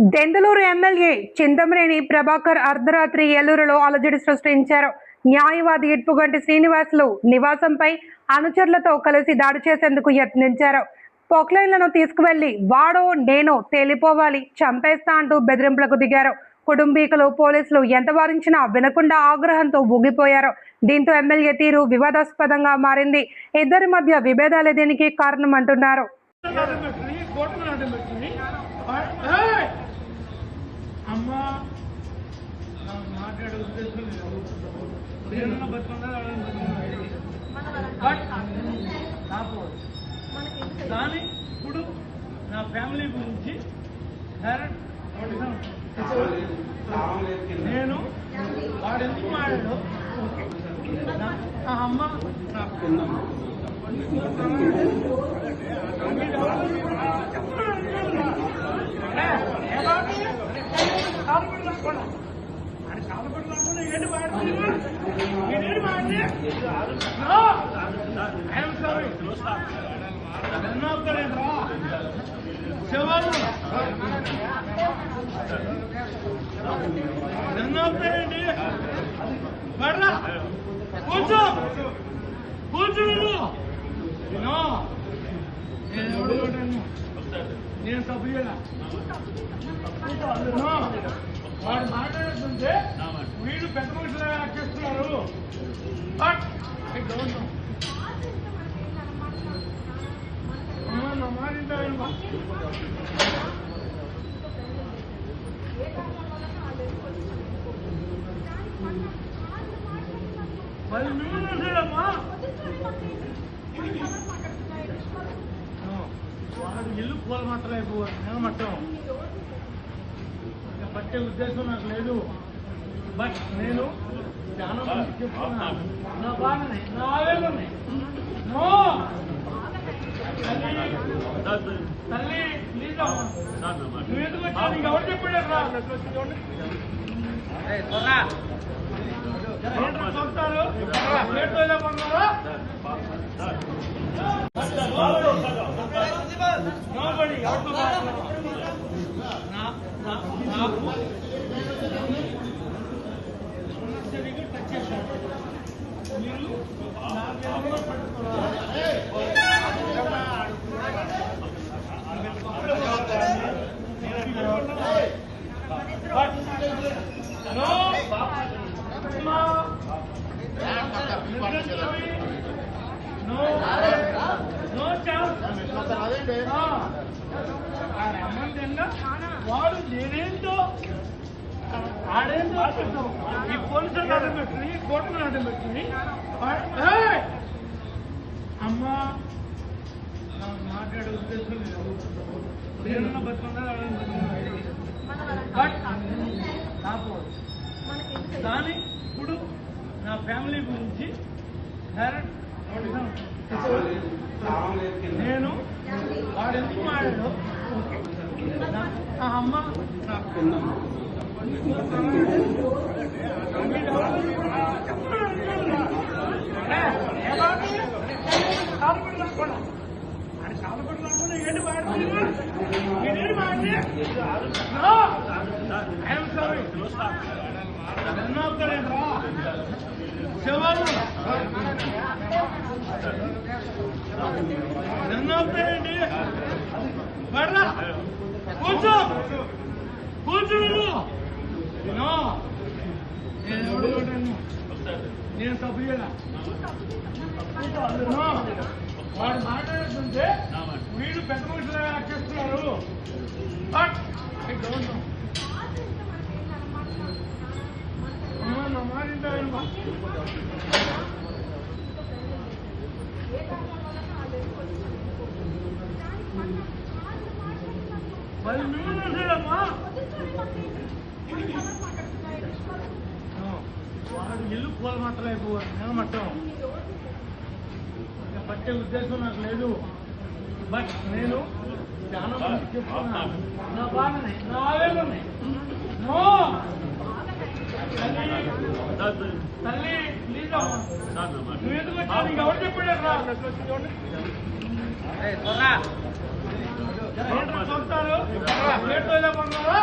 Denduluru MLA Chintamaneni Prabhakar అర్ధరాత్రి ఏలూరులో అలజడి సృష్టించారు. న్యాయవాది ఇట్పుగంటి శ్రీనివాసులు నివాసంపై అనుచరులతో కలిసి దాడి చేసేందుకు యత్నించారు. పొక్లైన్లను తీసుకువెళ్లి వాడో నేనో తేలిపోవాలి, చంపేస్తా అంటూ బెదిరింపులకు దిగారు. కుటుంబీకులు పోలీసులు ఎంత వారించినా వినకుండా ఆగ్రహంతో ఊగిపోయారు. దీంతో ఎమ్మెల్యే తీరు వివాదాస్పదంగా మారింది. ఇద్దరి మధ్య విభేదాలే దీనికి కారణమంటున్నారు. అమ్మా మాట్లాడే ఉద్దేశం లేదు. కానీ ఇప్పుడు నా ఫ్యామిలీ గురించి నేను వాడు ఎందుకు మాట్లాడు అమ్మ కూర్చో నేను సభ్యులా వాడు మాట్లాడుతుంటే వీళ్ళు పెద్ద మనుషులు చేస్తున్నారు. వాడు ఇల్లు పూల మట్టలైపోవాలి, నేను మట్టం పట్టే ఉద్దేశం నాకు లేదు. బట్ నేను చాలా మంది చెప్తున్నాను, నా బాధని నా ఆవేదనని తల్లి ప్లీజ్ నువ్వు ఎందుకు వచ్చావు? నీకు ఎవరు చెప్పాడు? చూస్తారు ప్లేట్లో ఇలా కొన్నారా? వాడు నేనేంటో ఆడేంటో ఈ పోలీసులు అడ్డం పెట్టుకుని కోర్టును అడ్డం పెట్టుకుని అమ్మా మాట్లాడే ఉద్దేశం లేదు. నేను బతుకున్నా కానీ ఇప్పుడు నా ఫ్యామిలీ గురించి నేను వాడు ఎందుకు మాట్లాడు అమ్మ కూర్చో నేను సభ్యులా వాడు మాట్లాడుతుంటే వీళ్ళు పెద్ద మనుషులు చేస్తున్నారు. వాడు ఇల్లు పూల మట్టలైపోవాలి, నేను మట్టం పట్టే ఉద్దేశం నాకు లేదు. బట్ నేను చాలా మంది చెప్తున్నాను, నా బాధని నా ఆవేదనని తల్లి ప్లీజ్ నువ్వు ఎందుకు వచ్చావు? నీకు ఎవరు చెప్పాడు? చూస్తారు ప్లేట్లో ఇలా కొన్నారా?